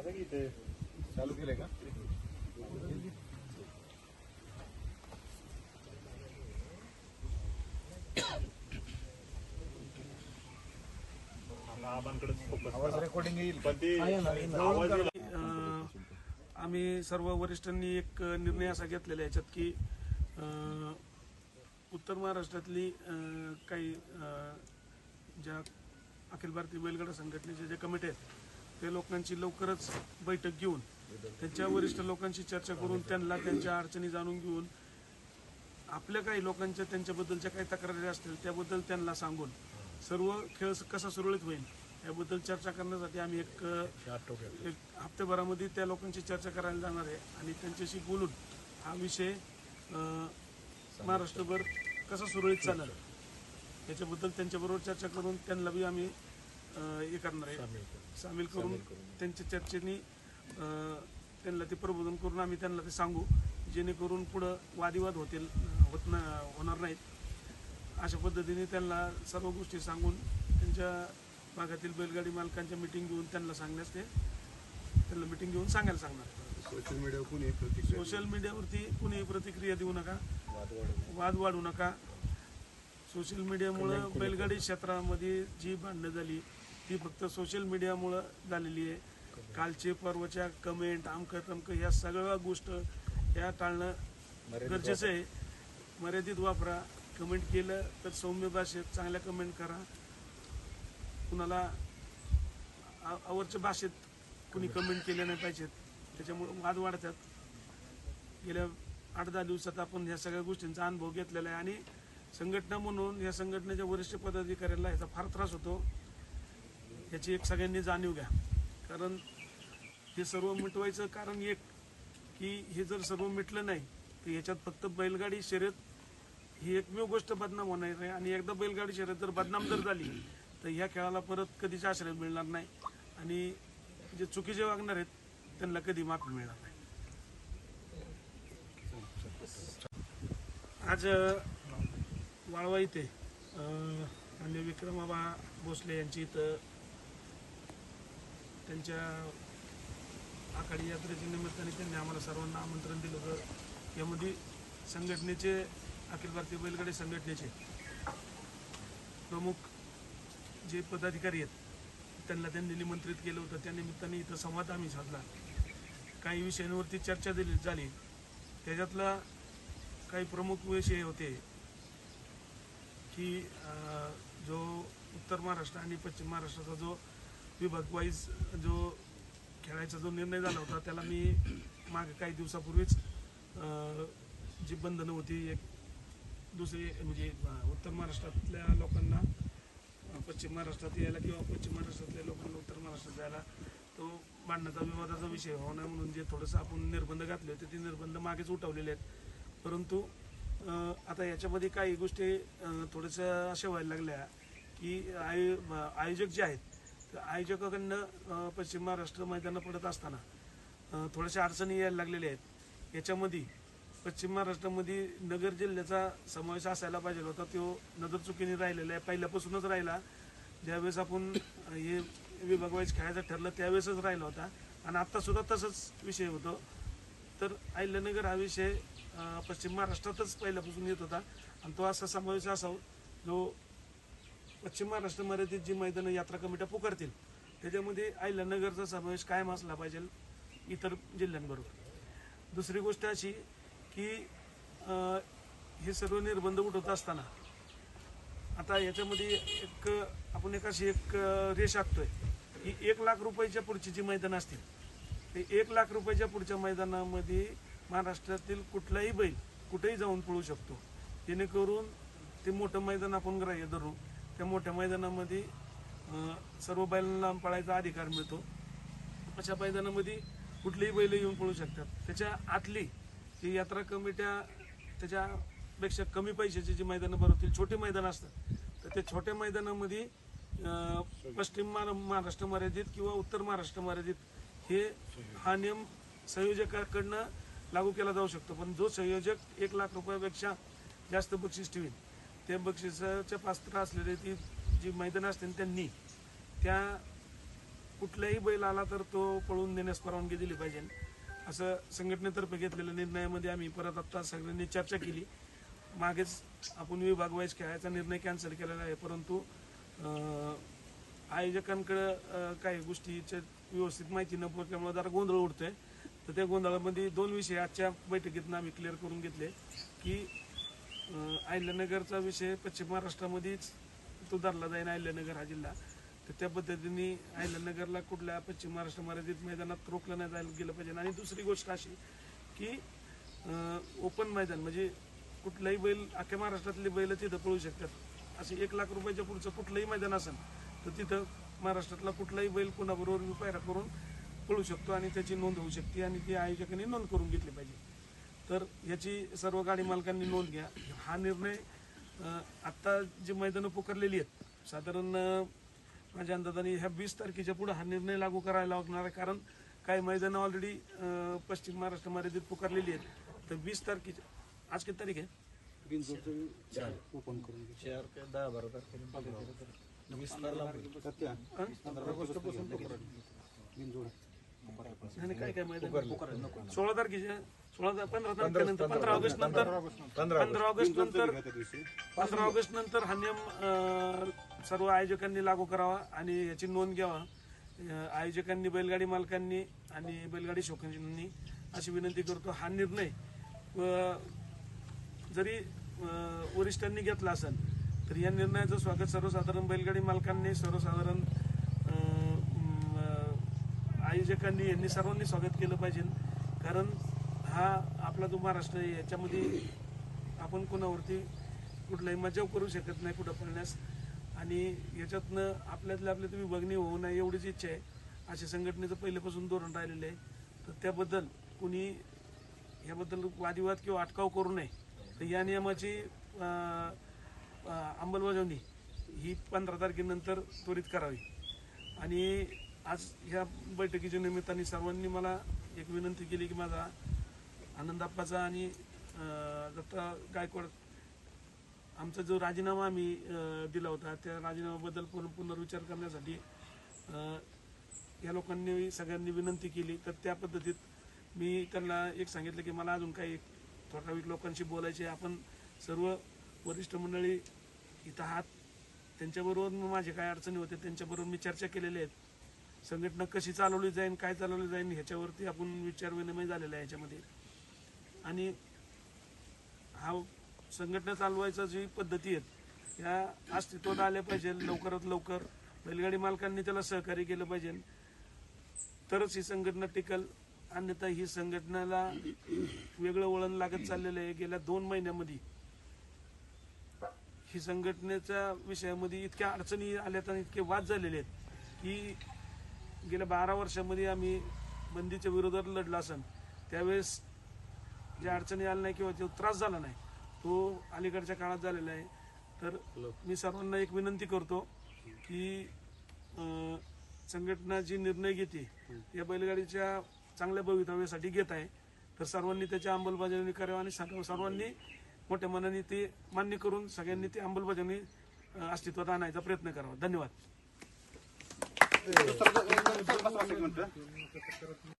चालू केलंय का? आवाज रेकॉर्डिंग येईल पण ते आम्ही सर्व वरिष्ठांनी एक निर्णय असा घेतलेला आहे याच्यात की उत्तर महाराष्ट्रातली काही ज्या अखिल भारतीय बैलगाडा संघटनेचे जे कमिटी आहेत ते लोकांची लवकरच बैठक घेऊन त्यांच्या वरिष्ठ लोकांशी चर्चा करून त्यांना त्यांच्या अडचणी जाणून घेऊन आपल्या काही लोकांच्या त्यांच्याबद्दलच्या काही तक्रारी असतील त्याबद्दल त्यांना सांगून सर्व खेळ कसा सुरळीत होईल याबद्दल चर्चा करण्यासाठी आम्ही एक हप्तेभरामध्ये त्या लोकांची चर्चा करायला जाणार आहे आणि त्यांच्याशी बोलून हा विषय महाराष्ट्रभर कसा सुरळीत चालेल याच्याबद्दल त्यांच्याबरोबर चर्चा करून त्यांना बी आम्ही हे करणार आहे सामील करून त्यांच्या चर्चेने त्यांना ते प्रबोधन करून आम्ही त्यांना ते सांगू जेणेकरून पुढं वादिवाद होणार नाहीत अशा पद्धतीने त्यांना सर्व गोष्टी सांगून त्यांच्या भागातील बैलगाडी मालकांच्या मीटिंग घेऊन त्यांना सांगण्यास त्यांना मीटिंग घेऊन सांगायला सांगणार. सोशल मीडियावरती कुणी प्रतिक्रिया देऊ नका, वाद वाढू नका. सोशल मीडियामुळं बैलगाडी क्षेत्रामध्ये जी भांडणं झाली ती फक्त सोशल मीडियामुळं झालेली आहे. कालचे परवाच्या कमेंट आमकं ह्या सगळ्या गोष्ट ह्या टाळणं गरजेचं आहे. मर्यादित वापरा. कमेंट केलं तर सौम्य भाषेत चांगल्या कमेंट करा. कुणाला आवडच्या भाषेत कुणी कमेंट केल्या नाही पाहिजेत, त्याच्यामुळे वाद वाढतात. गेल्या 8-10 दिवसात आपण ह्या सगळ्या गोष्टींचा अनुभव घेतलेला आहे आणि संघटना म्हणून या संघटनेच्या वरिष्ठ पदाधिकाऱ्यांना याचा फार त्रास होतो. याची एक सगळ्यांनी जाणीव घ्या. कारण हे सर्व मिटवायचं कारण एक की हे जर सर्व मिटलं नाही तर याच्यात फक्त बैलगाडी शर्यत ही एकमेव गोष्ट बदनाम होणार आहे आणि एकदा बैलगाडी शर्यत जर बदनाम जर झाली तर ह्या खेळाला परत कधीच आश्रय मिळणार नाही आणि जे चुकीचे वागणार आहेत त्यांना कधी माफी मिळणार नाही. आज वाळवा इथे माननीय विक्रमाबा भोसले यांची इथं त्यांच्या आखाडी यात्रेच्या निमित्ताने त्यांनी आम्हाला सर्वांना आमंत्रण दिलं होतं. यामध्ये संघटनेचे अखिल भारतीय बैलगाडी संघटनेचे प्रमुख जे पदाधिकारी आहेत त्यांना त्यांनी निमंत्रित केलं होतं. त्या निमित्ताने इथं संवाद आम्ही साधला. काही विषयांवरती चर्चा झाली. त्याच्यातला काही प्रमुख विषय होते की जो उत्तर महाराष्ट्र आणि पश्चिम महाराष्ट्राचा जो विभाग वाईज जो खेळायचा जो निर्णय झाला होता त्याला मी मागे काही दिवसापूर्वीच जी बंधनं होती एक दुसरी म्हणजे उत्तर महाराष्ट्रातल्या लोकांना पश्चिम महाराष्ट्रात यायला किंवा पश्चिम महाराष्ट्रातल्या लोकांना उत्तर महाराष्ट्रात जायला तो भांडणाचा विवादाचा विषय होणार म्हणून जे थोडंसं आपण निर्बंध घातले होते ते निर्बंध मागेच उठवलेले आहेत. परंतु आता याच्यामध्ये काही गोष्टी थोड्याशा अशा व्हायला लागल्या की आयोजक जे आहेत तर आयोजकांकडनं पश्चिम महाराष्ट्र मैदानं पडत असताना थोड्याशा अडचणी यायला लागलेल्या आहेत. याच्यामध्ये पश्चिम महाराष्ट्रामध्ये नगर जिल्ह्याचा समावेश असायला पाहिजे होता, तो नजर चुकीने राहिलेला आहे. पहिल्यापासूनच राहिला. ज्यावेळेस आपण हे विभाग वाईज खेळायचं ठरलं त्यावेळेसच राहिला होता आणि आत्तासुद्धा तसंच विषय होतो. तर अहिल्यानगर हा विषय पश्चिम महाराष्ट्रातच पहिल्यापासून येत होता आणि तो असा समावेश असावा जो पश्चिम महाराष्ट्र मर्यादित जी मैदानं यात्रा कमिट्या पुकारतील त्याच्यामध्ये अहिल्यानगरचा समावेश कायम असला पाहिजे इतर जिल्ह्यांबरोबर. दुसरी गोष्ट अशी की हे सर्व निर्बंध उठवत असताना आता याच्यामध्ये आपण अशी एक रेष आखतोय की 1 लाख रुपयाच्या पुढची जी मैदानं असतील ते 1 लाख रुपयाच्या पुढच्या मैदानामध्ये महाराष्ट्रातील कुठलाही बैल कुठेही जाऊन पळू शकतो. जेणेकरून ते मोठं मैदान आपण ग्राह्य धरू. त्या मोठ्या मैदानामध्ये सर्व बैलांना पळायचा अधिकार मिळतो. अशा मैदानामध्ये कुठलेही बैल येऊन पळू शकतात. त्याच्या आतली जी यात्रा कमिट्या त्याच्यापेक्षा कमी पैशाची जी मैदानं भरवतील छोटे मैदान असतात तर त्या छोट्या मैदानामध्ये पश्चिम महाराष्ट्र मर्यादित किंवा उत्तर महाराष्ट्र मर्यादित हा नियम संयोजकाकडनं लागू केला जाऊ शकतो. पण जो संयोजक 1 लाख रुपयापेक्षा जास्त बक्षीस ठेवील त्या बक्षिसाच्या पात्र असलेले ती जी मैदानं असतील त्यांनी त्या कुठलाही बैल आला तर तो पळून देण्यास परवानगी दिली पाहिजे असं संघटनेतर्फे घेतलेल्या निर्णयामध्ये आम्ही परत आता सगळ्यांनी चर्चा केली. मागेच आपण विभाग वाईज खेळायचा निर्णय कॅन्सल केलेला आहे, परंतु आयोजकांकडे काही गोष्टीच्या व्यवस्थित माहिती न पडल्यामुळे जरा गोंधळ उडतोय. तर त्या गोंधळामध्ये 2 विषय आजच्या बैठकीतून आम्ही क्लिअर करून घेतले की अहिल्यानगरचा विषय पश्चिम महाराष्ट्रामध्येच तो धरला जाईल, अहिल्यानगर हा जिल्हा. तर त्या पद्धतीने अहिल्यानगरला कुठल्या पश्चिम महाराष्ट्र मर्यादित मैदानात रोखलं नाही जायला गेलं पाहिजे. आणि दुसरी गोष्ट अशी की ओपन मैदान म्हणजे कुठलाही बैल अख्ख्या महाराष्ट्रातले बैल तिथं पळू शकतात. असे 1 लाख रुपयाच्या पुढचं कुठलंही मैदान असेल तर तिथं महाराष्ट्रातला कुठलाही बैल कोणाबरोबर पायरा करून पळू शकतो आणि त्याची नोंद होऊ शकते आणि ती आयोजकांनी नोंद करून घेतली पाहिजे. तर याची सर्व गाडी मालकांनी नोंद घ्या. हा निर्णय आत्ता जी मैदानं पुकारलेली आहेत साधारण माझ्या अंदाजाने ह्या 20 तारखेच्या पुढे हा निर्णय लागू करायला लागणार आहे. कारण काही मैदानं ऑलरेडी पश्चिम महाराष्ट्र मर्यादित पुकारलेली आहेत. तर 20 तारखेच्या आज किती तारीख आहे? ओपन करून 4 ते 10-12 तारखेला काय काय मैदान 16 तारखेच्या 15 तारखेनंतर 15 ऑगस्ट नंतर हा नियम सर्व आयोजकांनी लागू करावा आणि याची नोंद घ्यावा. आयोजकांनी, बैलगाडी मालकांनी आणि बैलगाडी शौकीनांनी अशी विनंती करतो. हा निर्णय जरी वरिष्ठांनी घेतला असेल तर या निर्णयाचं स्वागत सर्वसाधारण बैलगाडी मालकांनी, सर्वसाधारण आयोजकांनी यांनी सर्वांनी स्वागत केलं पाहिजे. कारण हा आपला जो महाराष्ट्र आहे याच्यामध्ये आपण कोणावरती कुठलाही मजाव करू शकत नाही कुठं पळण्यास. आणि याच्यातनं आपल्यातल्या विभागणी होऊ नये एवढीच इच्छा आहे. अशा संघटनेचं पहिल्यापासून धोरण राहिलेलं आहे. तर त्याबद्दल कुणी याबद्दल वादिवाद किंवा अटकाव करू नये. तर या नियमाची अंमलबजावणी ही 15 तारखेनंतर त्वरित करावी. आणि आज ह्या बैठकीच्या निमित्ताने सर्वांनी मला एक विनंती केली की माझा आनंदाप्पाचा आणि दत्ता गायकवाड आमचा जो राजीनामा आम्ही दिला होता त्या राजीनाम्याबद्दल पुनर्विचार करण्यासाठी या लोकांनी सगळ्यांनी विनंती केली. तर त्या पद्धतीत मी त्यांना एक सांगितलं की मला अजून काही ठराविक लोकांशी बोलायचे. आपण सर्व वरिष्ठ मंडळी इथं आहात, त्यांच्याबरोबर माझे काय अडचणी होते त्यांच्याबरोबर मी चर्चा केलेल्या आहेत. संघटना कशी चालवली जाईल, काय चालवली जाईल ह्याच्यावरती आपण विचार विनिमय झालेला आहे याच्यामध्ये. आणि हा संघटना चालवायचा जी पद्धती आहेत या अस्तित्वात आल्या पाहिजे लवकरात लवकर. बैलगाडी मालकांनी त्याला सहकार्य केलं पाहिजे तरच ही संघटना टिकल. अन्यथा ही संघटनेला वेगळं वळण लागत चाललेलं आहे. गेल्या 2 महिन्यामध्ये ही संघटनेच्या विषयामध्ये इतक्या अडचणी आल्यात आणि इतके वाद झालेले आहेत की गेल्या 12 वर्षामध्ये आम्ही बंदीच्या विरोधात लढला असेल त्यावेळेस ज्या अडचणी आल्या नाही किंवा जो त्रास झाला नाही तो अलीकडच्या काळात झालेला आहे. तर मी सर्वांना एक विनंती करतो की संघटना जी निर्णय घेते या बैलगाडीच्या चांगल्या भवितव्यासाठी घेत आहे. तर सर्वांनी त्याची अंमलबजावणी करावी आणि सर्वांनी मोठ्या मनाने ते मान्य करून सगळ्यांनी ती अंमलबजावणी अस्तित्वात आणायचा प्रयत्न करावा. धन्यवाद.